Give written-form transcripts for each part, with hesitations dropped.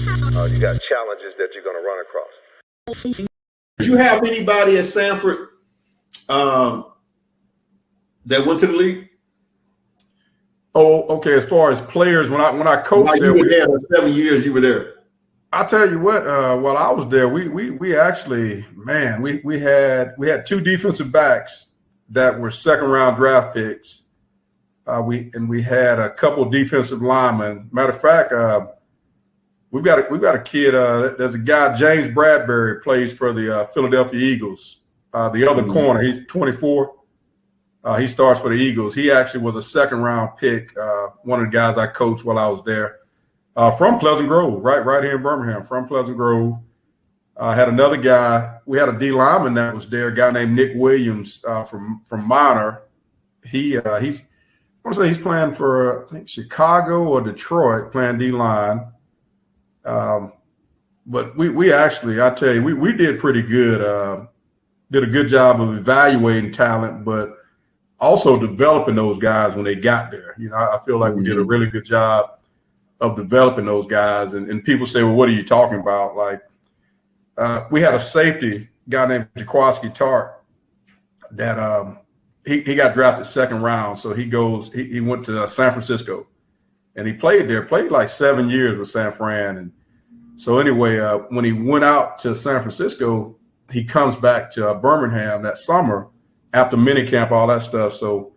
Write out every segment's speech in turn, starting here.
You got challenges that you're going to run across. Did you have anybody at Sanford that went to the league? Oh, okay. As far as players, when I coached like there, you were there for 7 years. You were there. I'll tell you what. While I was there, we actually, man, we had two defensive backs that were second round draft picks. We had a couple defensive linemen. Matter of fact, we've got a kid. There's a guy, James Bradbury, plays for the Philadelphia Eagles. The other corner, he's 24. He starts for the Eagles. He actually was a second round pick. One of the guys I coached while I was there, from Pleasant Grove, right here in Birmingham, from Pleasant Grove. Had another guy. We had a D lineman that was there, a guy named Nick Williams from Minor. He's I want to say he's playing for, I think, Chicago or Detroit, playing D line. But we actually, I tell you, we did pretty good. Did a good job of evaluating talent, but also developing those guys when they got there. You know, I feel like we did a really good job of developing those guys. And people say, well, what are you talking about? Like, we had a safety guy named Jaquaski Tart that he got drafted second round. So he went to San Francisco and he played like 7 years with San Fran. And so anyway, when he went out to San Francisco, he comes back to Birmingham that summer after minicamp, all that stuff. So,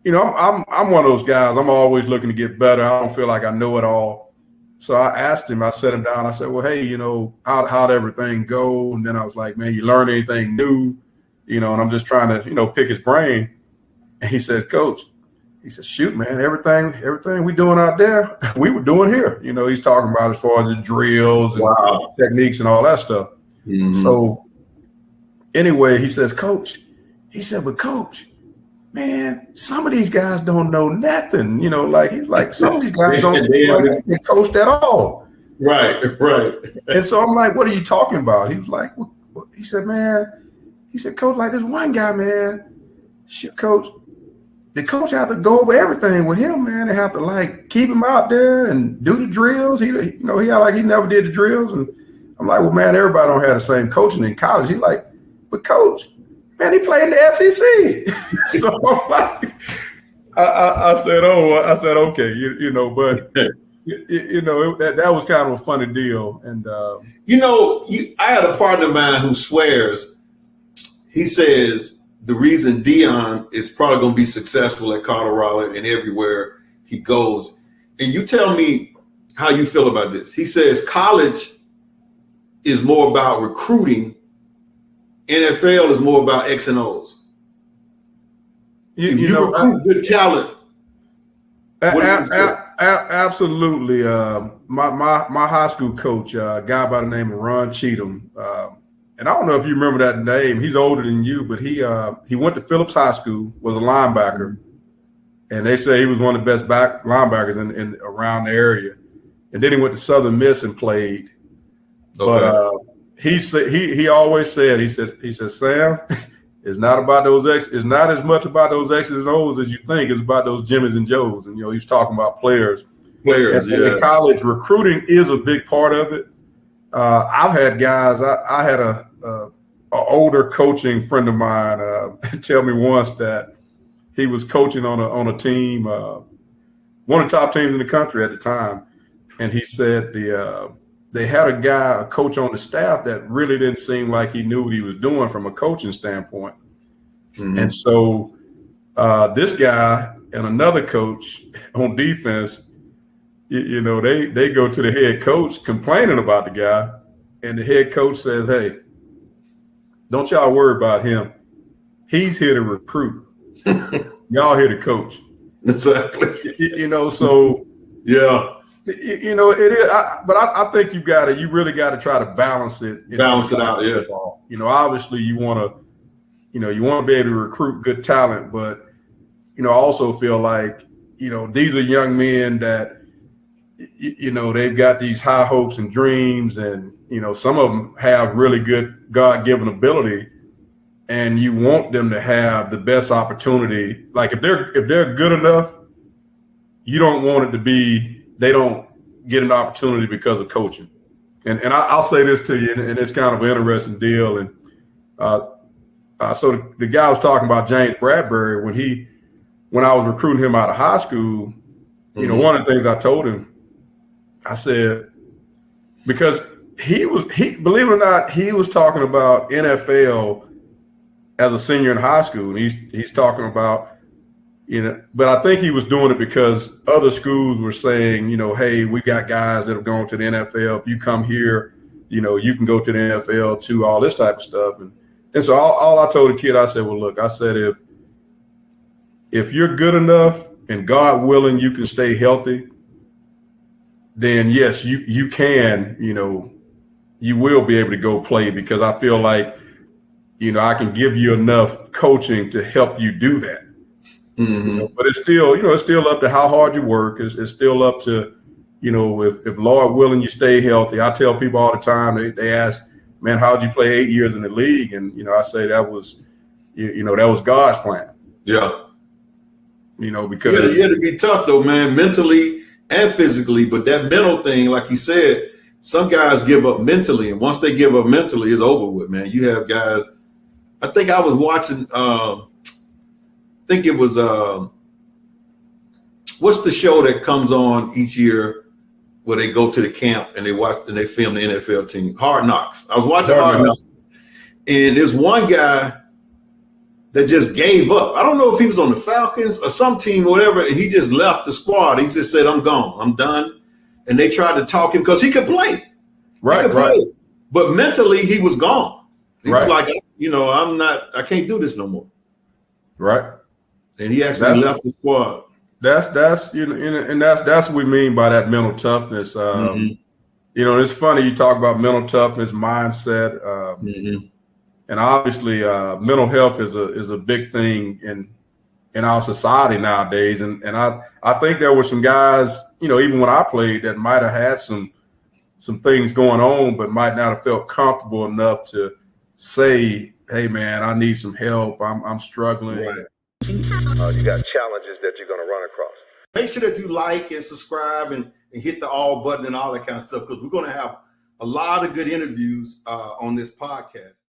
you know, I'm one of those guys. I'm always looking to get better. I don't feel like I know it all. So I asked him, I sat him down. I said, well, hey, you know, how'd everything go? And then I was like, man, you learn anything new? You know, and I'm just trying to, you know, pick his brain. And he said, Coach, he said, shoot, man, everything we doing out there, we were doing here. You know, he's talking about as far as the drills and techniques and all that stuff. Mm-hmm. So anyway, he says, Coach, he said, but Coach, man, some of these guys don't know nothing. You know, like he's like, some of these guys don't seem like they can coach at all. Right. And so I'm like, what are you talking about? He was like, what? He said, man, he said, Coach, like this one guy, man, shit, Coach, the coach have to go over everything with him, man. They have to like keep him out there and do the drills. He had like he never did the drills. And I'm like, well, man, everybody don't have the same coaching in college. He's like, but Coach, man, he played in the SEC. So I'm like, I said, okay, you know, but you know, that was kind of a funny deal. And you know, I had a partner of mine who swears. He says the reason Dion is probably going to be successful at Colorado and everywhere he goes. And you tell me how you feel about this. He says college is more about recruiting. NFL is more about X and O's. You know, recruit good talent. Absolutely. My high school coach, a guy by the name of Ron Cheatham, and I don't know if you remember that name. He's older than you, but he went to Phillips High School, was a linebacker, and they say he was one of the best linebackers in around the area. And then he went to Southern Miss and played. Okay. But he always said, he said, Sam, it's not about those it's not as much about those X's and O's as you think. It's about those Jimmys and Joes. And, you know, he's talking about players. And in college, recruiting is a big part of it. I've had guys, I had a older coaching friend of mine tell me once that he was coaching on a team, one of the top teams in the country at the time. And he said they had a coach on the staff that really didn't seem like he knew what he was doing from a coaching standpoint. Mm-hmm. And so this guy and another coach on defense, you know, they go to the head coach complaining about the guy. And the head coach says, hey, don't y'all worry about him. He's here to recruit. Y'all here to coach. Exactly. You know, so yeah. You know, it is, but I think you really got to try to balance it. Balance it out, yeah. You know, obviously you want to be able to recruit good talent, but, you know, I also feel like, you know, these are young men that, you know, they've got these high hopes and dreams, and, you know, some of them have really good God-given ability, and you want them to have the best opportunity. Like if they're good enough, you don't want it to be they don't get an opportunity because of coaching. And I'll say this to you, and it's kind of an interesting deal. And so the guy was talking about James Bradbury when I was recruiting him out of high school. You know, one of the things I told him, I said, because he believe it or not, he was talking about NFL as a senior in high school, and he's talking about, you know, but I think he was doing it because other schools were saying, you know, hey, we got guys that have gone to the NFL. If you come here, you know, you can go to the NFL too, all this type of stuff. And so all I told the kid, I said, well, look, I said, if you're good enough and God willing, you can stay healthy, then yes, you can, you know, you will be able to go play, because I feel like, you know, I can give you enough coaching to help you do that. You know, but it's still, you know, it's still up to how hard you work. It's still up to, you know, if Lord willing, you stay healthy. I tell people all the time, they ask, man, how'd you play 8 years in the league? And, you know, I say that was, you know, that was God's plan. Yeah. You know, because you had to be tough though, man, mentally and physically. But that mental thing, like you said, some guys give up mentally, and once they give up mentally, it's over with, man. You have guys. I think I was watching. I think it was what's the show that comes on each year where they go to the camp and they watch and they film the NFL team? Hard Knocks. I was watching Hard Knocks, and there's one guy that just gave up. I don't know if he was on the Falcons or some team or whatever, and he just left the squad. He just said, I'm gone. I'm done. And they tried to talk him because he could play. Right, he could right. play. But mentally, he was gone. He right. was like, you know, I can't do this no more. Right. And he actually left the squad. That's you know, and that's what we mean by that mental toughness. You know, it's funny you talk about mental toughness, mindset. And obviously, mental health is a big thing in our society nowadays. And I think there were some guys, you know, even when I played, that might have had some things going on, but might not have felt comfortable enough to say, "Hey, man, I need some help. I'm struggling." Right. You got challenges that you're going to run across. Make sure that you like and subscribe and hit the all button and all that kind of stuff, because we're going to have a lot of good interviews on this podcast.